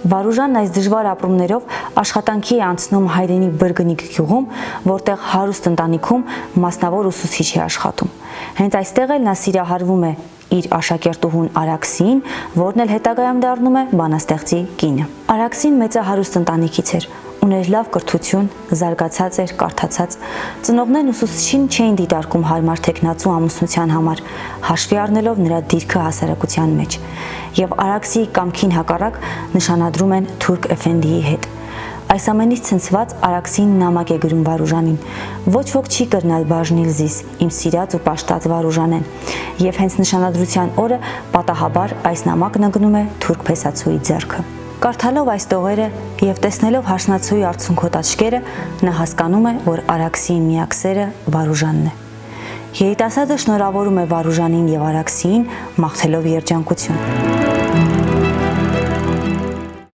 Վարուժանն այս դժվար ապրումներով աշխատանքի է անցնում հայրենի Բրգնիկ գյուղում, որտեղ հարուստ ընտանիքում մասնավոր ուսուցիչ է աշխատում։ Հենց այստեղ էլ նա սիրահարվում է իր աշակերտուհուն Արաքսին, որն էլ հետագայում դառնում է բանաստեղծի կինը։ Արաքսին մեծահարուստ ընտանիքից էր, ուներ լավ կրթություն, զարգացած էր, կարդացած։ Ծնողներն ուսուցիչին չէին դիտարկում հարմար թեկնածու ամուսնության համար, հաշվի առնելով նրա դիրքը հասարակության մեջ, եւ Արաքսիի կամքին հակառակ նշանադրում են Թուրք Էֆենդիի հետ։ Այս ամենից ցնցված Արաքսին նամակ է գրում Վարուժանին. «Ոչ ոք չի կրնալ բաժնիլ զիս, իմ սիրած ու պաշտած Վարուժանեն», եւ հենց նշանադրության օրը պատահաբար այս նամակն ընկնում է թուրք փեսացուի ձեռքը։ Կարդալով այս տողերը եւ տեսնելով հարսնացուի արցունքոտ աչքերը, նա հասկանում է, որ Արաքսիի միակ սերը Վարուժանն է։ Երիտասարդը շնորհավորում է Վարուժանին եւ Արաքսիին, մաղթելով երջանկություն։